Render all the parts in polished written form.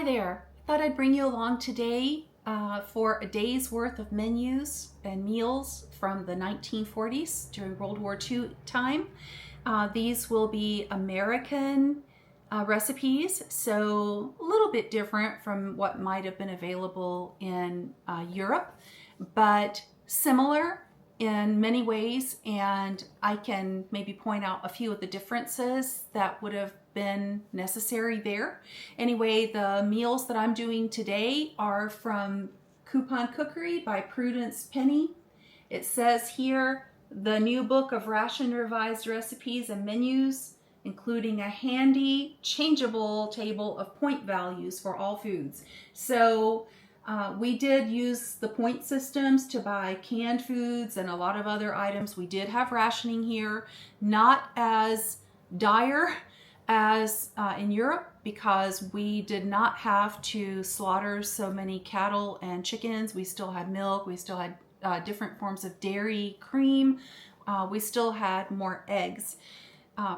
there. I thought I'd bring you along today for a day's worth of menus and meals from the 1940s during World War II time. These will be American recipes, so a little bit different from what might have been available in Europe, but similar in many ways, and I can maybe point out a few of the differences that would have been necessary there. Anyway, the meals that I'm doing today are from Coupon Cookery by Prudence Penny. It says here, the new book of ration revised recipes and menus, including a handy, changeable table of point values for all foods. So we did use the point systems to buy canned foods and a lot of other items. We did have rationing here, not as dire as in Europe, because we did not have to slaughter so many cattle and chickens. We still had milk, we still had different forms of dairy, cream, we still had more eggs.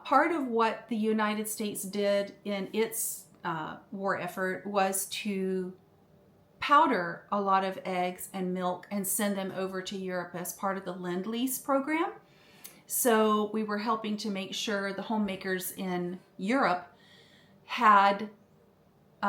Part of what the United States did in its war effort was to powder a lot of eggs and milk and send them over to Europe as part of the Lend-Lease program. So we were helping to make sure the homemakers in Europe had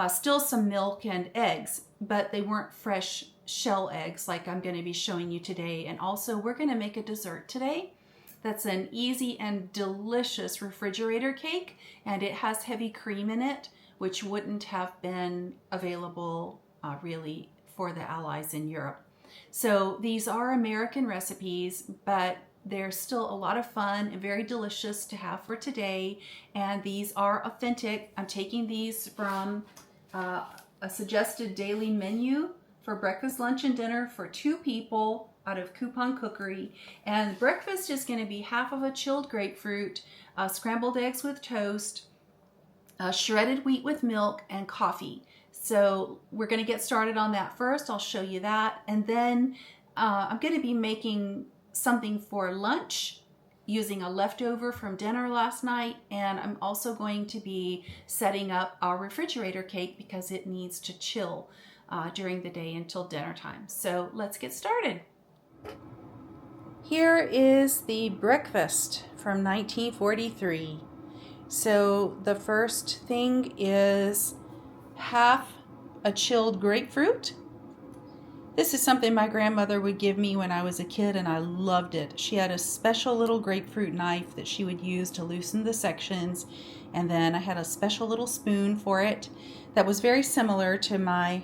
still some milk and eggs, but they weren't fresh shell eggs like I'm going to be showing you today. And also we're going to make a dessert today that's an easy and delicious refrigerator cake, and it has heavy cream in it, which wouldn't have been available really for the Allies in Europe. So these are American recipes, but they're still a lot of fun and very delicious to have for today. And these are authentic. I'm taking these from a suggested daily menu for breakfast, lunch, and dinner for 2 people out of Coupon Cookery. And breakfast is going to be half of a chilled grapefruit, scrambled eggs with toast, shredded wheat with milk, and coffee. So we're going to get started on that first. I'll show you that. And then I'm going to be making something for lunch using a leftover from dinner last night. And I'm also going to be setting up our refrigerator cake because it needs to chill during the day until dinner time. So let's get started. Here is the breakfast from 1943. So the first thing is half a chilled grapefruit. This is something my grandmother would give me when I was a kid, and I loved it. She had a special little grapefruit knife that she would use to loosen the sections, and then I had a special little spoon for it that was very similar to my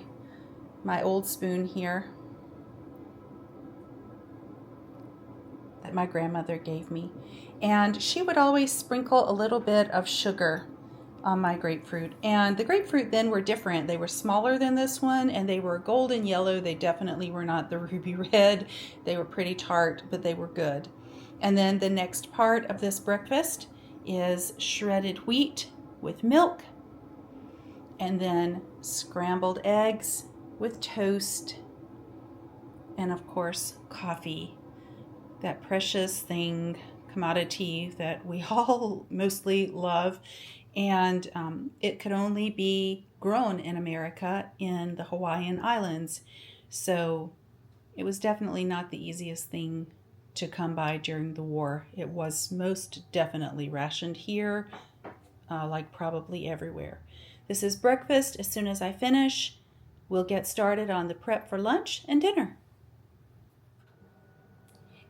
old spoon here that my grandmother gave me. And she would always sprinkle a little bit of sugar on my grapefruit. And the grapefruit then were different. They were smaller than this one, and they were golden yellow. They definitely were not the ruby red. They were pretty tart, but they were good. And then the next part of this breakfast is shredded wheat with milk, and then scrambled eggs with toast, and of course coffee, that precious thing, commodity that we all mostly love. And it could only be grown in America in the Hawaiian Islands. So it was definitely not the easiest thing to come by during the war. It was most definitely rationed here, like probably everywhere. This is breakfast. As soon as I finish, we'll get started on the prep for lunch and dinner.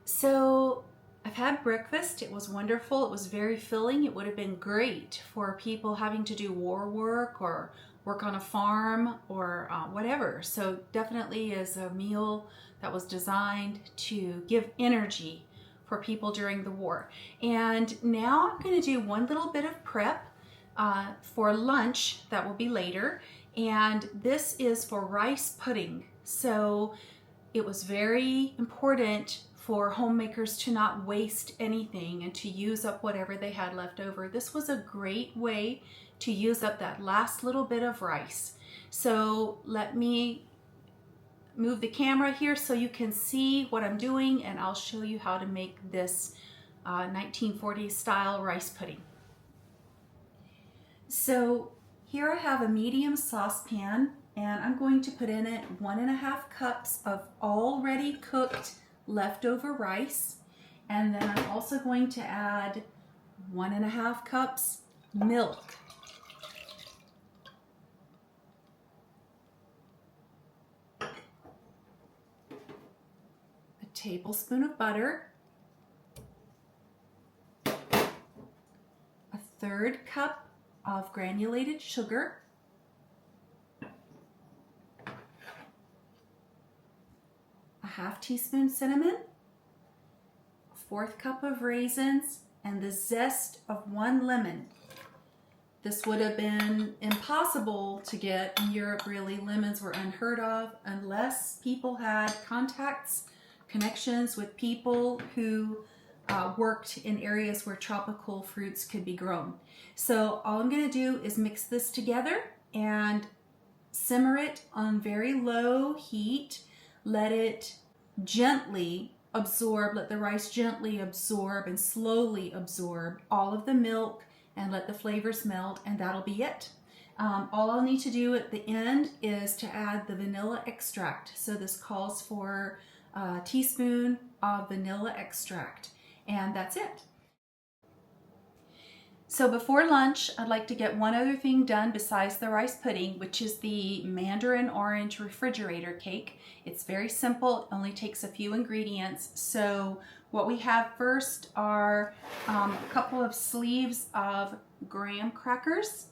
So I've had breakfast. It was wonderful. It was very filling. It would have been great for people having to do war work or work on a farm or whatever. So definitely is a meal that was designed to give energy for people during the war. And now I'm going to do one little bit of prep for lunch. That will be later. And this is for rice pudding. So it was very important for homemakers to not waste anything and to use up whatever they had left over. This was a great way to use up that last little bit of rice. So let me move the camera here so you can see what I'm doing, and I'll show you how to make this 1940s style rice pudding. So Here I have a medium saucepan, and I'm going to put in it 1.5 cups of already cooked leftover rice. And then I'm also going to add 1.5 cups milk. A tablespoon of butter. 1/3 cup of granulated sugar. 1/2 teaspoon cinnamon. 1/4 cup of raisins, and the zest of 1 lemon. This would have been impossible to get in Europe, really. Lemons were unheard of unless people had contacts, connections with people who worked in areas where tropical fruits could be grown. So all I'm going to do is mix this together and simmer it on very low heat. Let it gently absorb, let the rice gently absorb and slowly absorb all of the milk, and let the flavors melt, and that'll be it. All I'll need to do at the end is to add the vanilla extract. So this calls for a teaspoon of vanilla extract, and that's it. So before lunch, I'd like to get one other thing done besides the rice pudding, which is the mandarin orange refrigerator cake. It's very simple, it only takes a few ingredients. So what we have first are a couple of sleeves of graham crackers.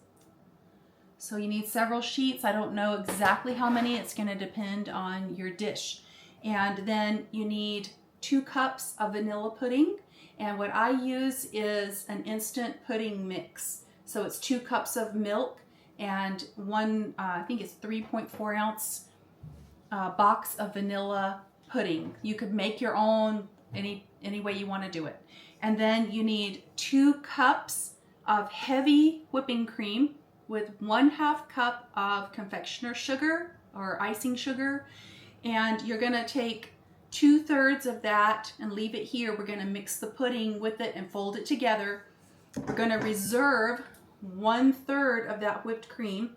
So you need several sheets. I don't know exactly how many, it's going to depend on your dish. And then you need 2 cups of vanilla pudding. And what I use is an instant pudding mix. So it's 2 cups of milk and one, I think it's 3.4 ounce box of vanilla pudding. You could make your own any way you want to do it. And then you need 2 cups of heavy whipping cream with 1/2 cup of confectioner sugar or icing sugar. And you're going to take 2/3 of that and leave it here. We're going to mix the pudding with it and fold it together. We're going to reserve 1/3 of that whipped cream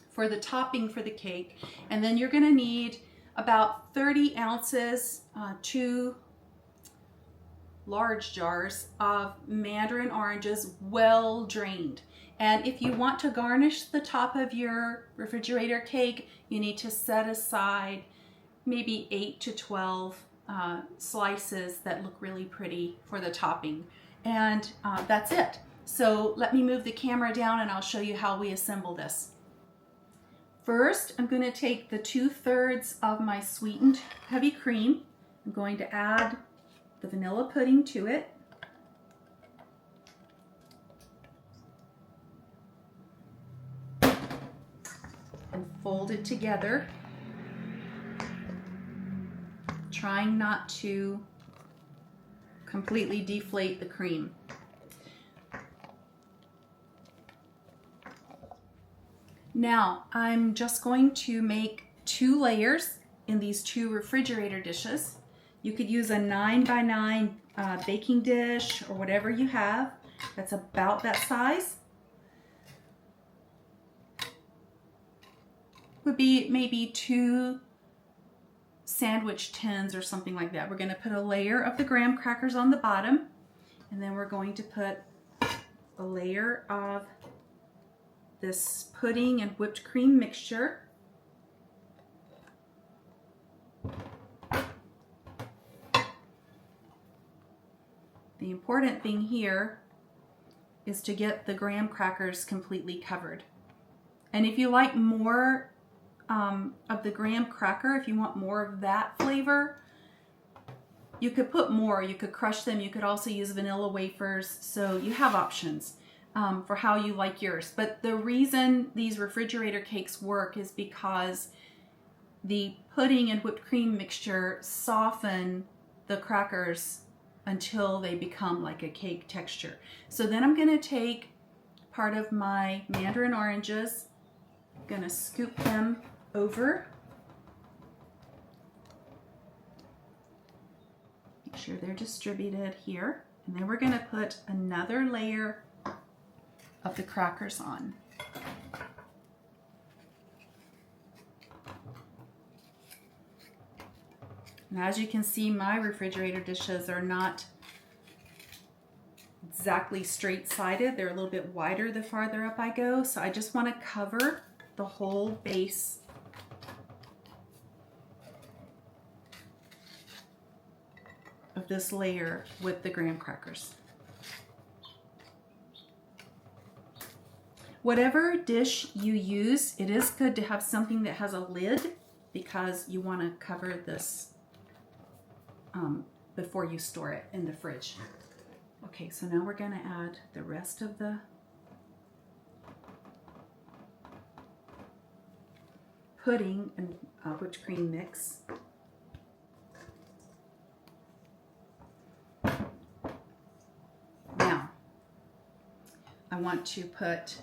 for the topping for the cake. And then you're going to need about 30 ounces, 2 large jars of mandarin oranges, well drained. And if you want to garnish the top of your refrigerator cake, you need to set aside maybe 8 to 12 slices that look really pretty for the topping. And that's it. So let me move the camera down and I'll show you how we assemble this. First, I'm going to take the 2/3 of my sweetened heavy cream. I'm going to add the vanilla pudding to it. And fold it together, trying not to completely deflate the cream. Now, I'm just going to make 2 layers in these 2 refrigerator dishes. You could use a 9x9 baking dish or whatever you have that's about that size. Would be maybe 2 sandwich tins or something like that. We're going to put a layer of the graham crackers on the bottom, and then we're going to put a layer of this pudding and whipped cream mixture. The important thing here is to get the graham crackers completely covered. And if you like more of the graham cracker, if you want more of that flavor, you could put more. You could crush them. You could also use vanilla wafers. So you have options for how you like yours. But the reason these refrigerator cakes work is because the pudding and whipped cream mixture soften the crackers until they become like a cake texture. So then I'm going to take part of my mandarin oranges, I'm going to scoop them over. Make sure they're distributed here. And then we're going to put another layer of the crackers on. And as you can see, my refrigerator dishes are not exactly straight-sided. They're a little bit wider the farther up I go. So I just want to cover the whole base of this layer with the graham crackers. Whatever dish you use, it is good to have something that has a lid because you want to cover this before you store it in the fridge. Okay, so now we're going to add the rest of the pudding and whipped cream mix. Now, I want to put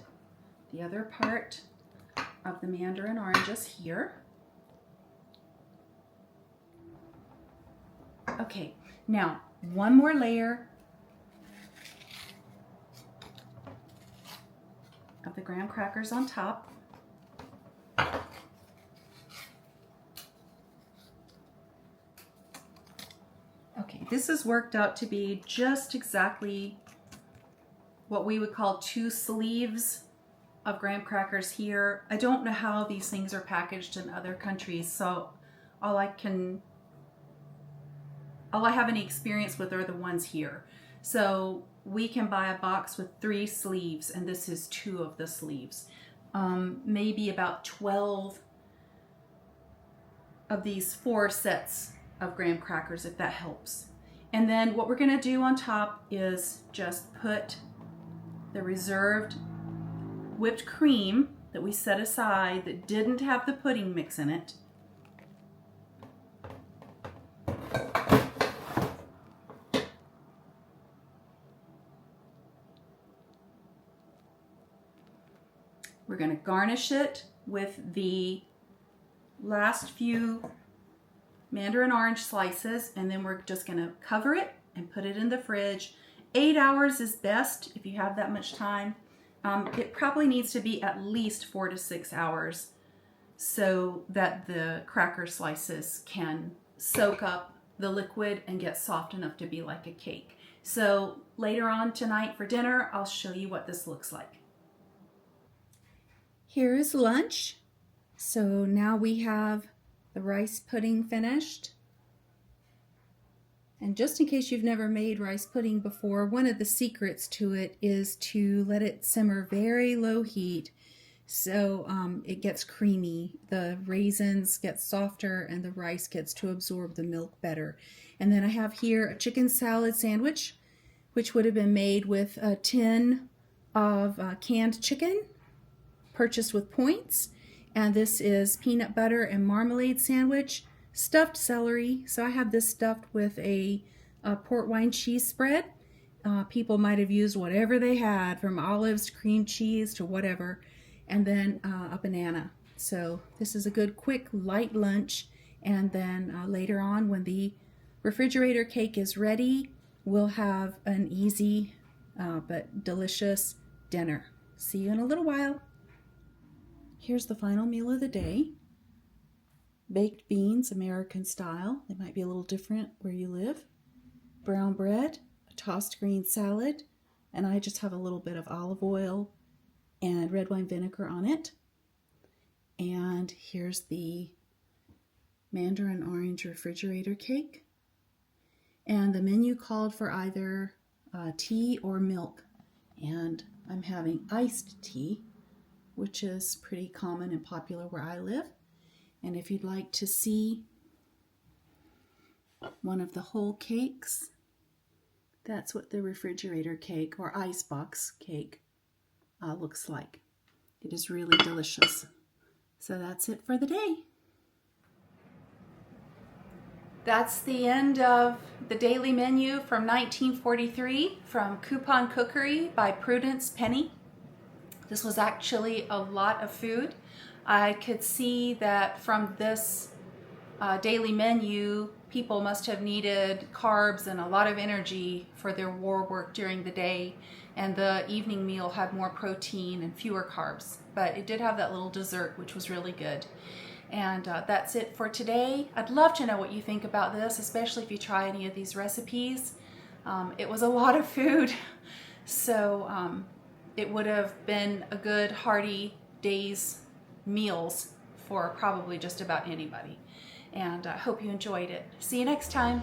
the other part of the mandarin oranges here. Okay, now one more layer of the graham crackers on top. Okay, this has worked out to be just exactly what we would call 2 sleeves of graham crackers here. I don't know how these things are packaged in other countries, so all I have any experience with are the ones here. So we can buy a box with 3 sleeves, and this is 2 of the sleeves. Maybe about 12 of these 4 sets of graham crackers, if that helps. And then what we're going to do on top is just put the reserved whipped cream that we set aside that didn't have the pudding mix in it. We're going to garnish it with the last few mandarin orange slices, and then we're just going to cover it and put it in the fridge. 8 hours is best if you have that much time. It probably needs to be at least 4 to 6 hours so that the cracker slices can soak up the liquid and get soft enough to be like a cake. So later on tonight for dinner, I'll show you what this looks like. Here is lunch. So now we have the rice pudding finished. And just in case you've never made rice pudding before, one of the secrets to it is to let it simmer very low heat so it gets creamy. The raisins get softer and the rice gets to absorb the milk better. And then I have here a chicken salad sandwich, which would have been made with a tin of canned chicken purchased with points. And this is peanut butter and marmalade sandwich, stuffed celery. So I have this stuffed with a port wine cheese spread. People might have used whatever they had, from olives to cream cheese to whatever, and then a banana. So this is a good quick light lunch. And then later on, when the refrigerator cake is ready, we'll have an easy but delicious dinner. See you in a little while. Here's the final meal of the day. Baked beans, American style. They might be a little different where you live. Brown bread, a tossed green salad, and I just have a little bit of olive oil and red wine vinegar on it. And here's the mandarin orange refrigerator cake. And the menu called for either tea or milk. And I'm having iced tea, which is pretty common and popular where I live. And if you'd like to see one of the whole cakes, that's what the refrigerator cake or icebox cake looks like. It is really delicious. So that's it for the day. That's the end of the daily menu from 1943 from Coupon Cookery by Prudence Penny. This was actually a lot of food. I could see that from this daily menu, people must have needed carbs and a lot of energy for their war work during the day, and the evening meal had more protein and fewer carbs. But it did have that little dessert, which was really good. And that's it for today. I'd love to know what you think about this, especially if you try any of these recipes. It was a lot of food, so it would have been a good hearty day's meals for probably just about anybody. And I hope you enjoyed it. See you next time.